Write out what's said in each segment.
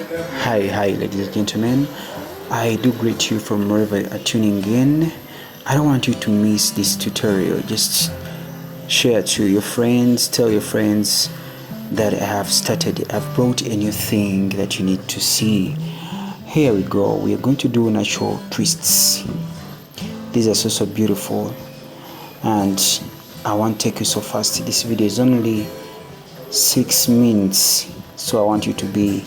Hi, ladies and gentlemen. I do greet you from wherever you are tuning in. I don't want you to miss this tutorial. Just share to your friends, tell your friends that I've brought a new thing that you need to see. Here we go. We are going to do natural twists. These are so beautiful, and I won't take you so fast. This video is only 6 minutes, so I want you to be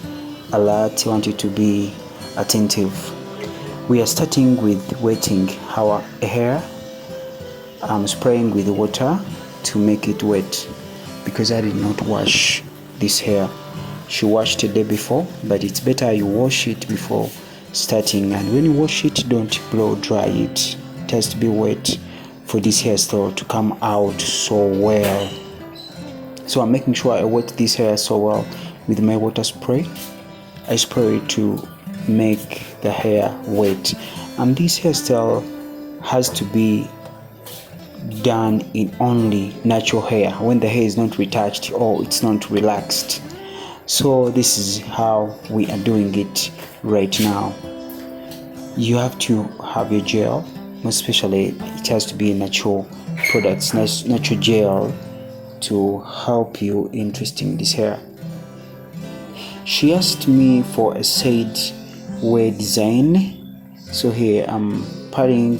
alert. I want you to be attentive. We are starting with wetting our hair. I'm spraying with water to make it wet because I did not wash this hair. She washed the day before, but it's better you wash it before starting. And when you wash it, don't blow dry it. It has to be wet for this hairstyle to come out so well. So I'm making sure I wet this hair so well with my water spray. I spray it to make the hair wet, and this hairstyle has to be done in only natural hair when the hair is not retouched or it's not relaxed. So this is how we are doing it right now. You have to have your gel, most especially it has to be natural products, natural gel to help you in twisting this hair. She asked me for a side way design, so here I'm putting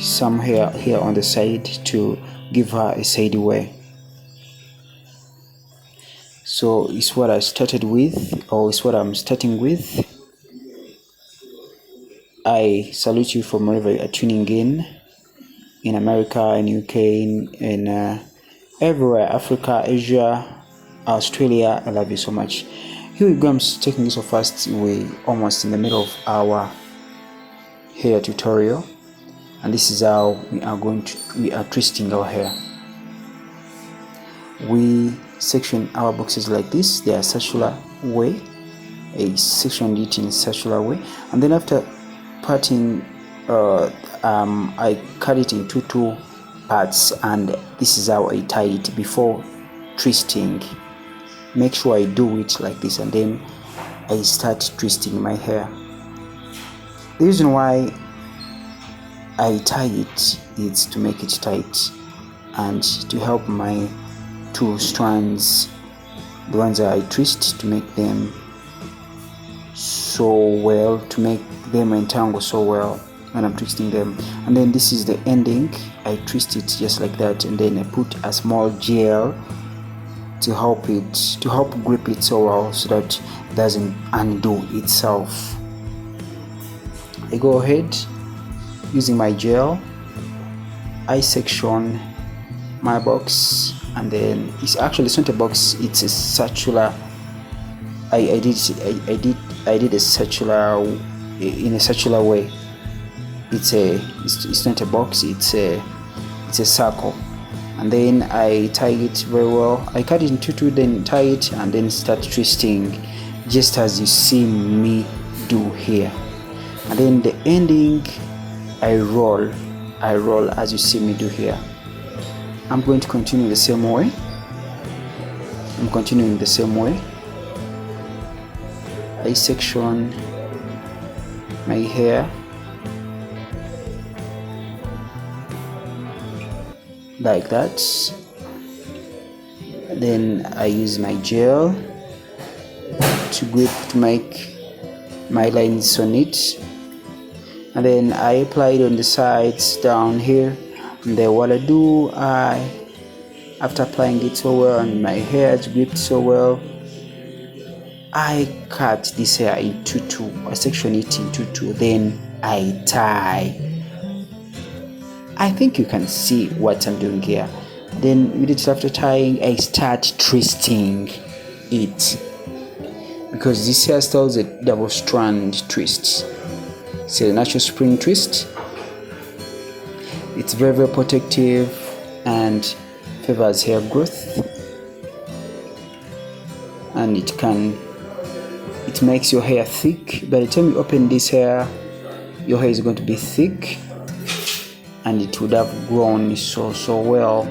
some hair here on the side to give her a side way. So it's what I started with, or it's what I'm starting with. I salute you from wherever you are tuning in America, in UK, in everywhere, Africa, Asia, Australia. I love you so much. Here we go. I'm taking this so fast. We're almost in the middle of our hair tutorial, and this is how we are twisting our hair. We section our boxes like this. They are circular way. I sectioned it in a circular way, and then after parting, I cut it into two parts, and this is how I tie it before twisting. Make sure I do it like this, and then I start twisting my hair. The reason why I tie it is to make it tight and to help my two strands, the ones that I twist, to make them so well, to make them entangle so well when I'm twisting them. And then this is the ending. I twist it just like that, and then I put a small gel to help grip it so well so that it doesn't undo itself. I go ahead using my gel. I section my box, and then it's not a box, it's a circular. I did a circular in a circular way. It's not a box, it's a circle. And then I tie it very well. I cut it into two, then tie it, and then start twisting just as you see me do here. And then the ending, I roll as you see me do here. I'm going to continue the same way. I'm continuing the same way. I section my hair like that. Then I use my gel to make my lines on it, and then I apply it on the sides down here. And then what I do, after applying it so well and my hair is gripped so well, I cut this hair into two. I section it into two, then I tie. I think you can see what I'm doing here. Then immediately after tying, I start twisting it, because this hairstyle is a double strand twist. It's a natural spring twist. It's very protective and favors hair growth, and it makes your hair thick. By the time you open this hair, your hair is going to be thick, and it would have grown so well.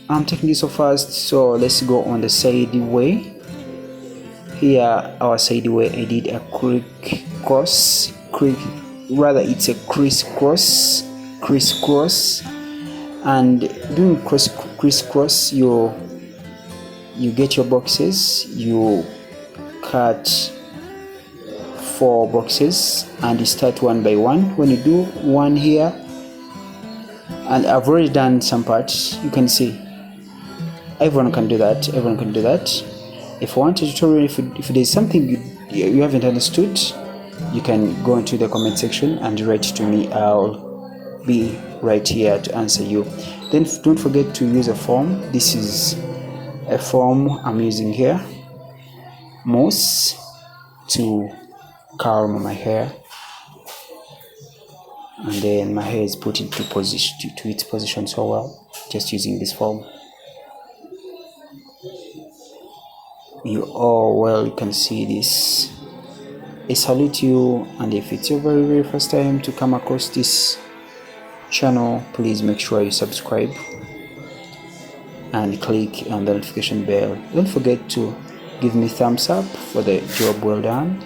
I'm taking this so fast, so let's go on the side way. Here our side where I did a crisscross, it's a crisscross, and doing crisscross, you get your boxes, you cut 4 boxes and you start one by one. When you do one here, and I've already done some parts, you can see everyone can do that. If you want a tutorial, if there's something you haven't understood, you can go into the comment section and write to me. I'll be right here to answer you. Then don't forget to use a foam. This is a foam I'm using here, mousse, to calm my hair, and then my hair is put into position to its position so well, just using this foam. You can see this. I salute you, and if it's your very first time to come across this channel, please make sure you subscribe and click on the notification bell. Don't forget to give me thumbs up for the job well done,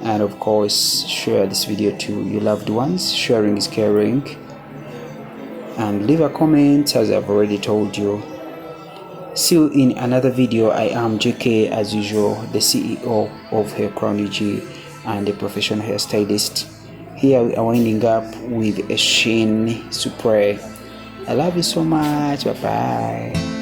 and of course share this video to your loved ones. Sharing is caring, and leave a comment as I've already told you. See you in another video. I am JK, as usual, the CEO of Hair Crown UG and a professional hairstylist. Here we are winding up with a sheen spray. I love you so much. Bye bye.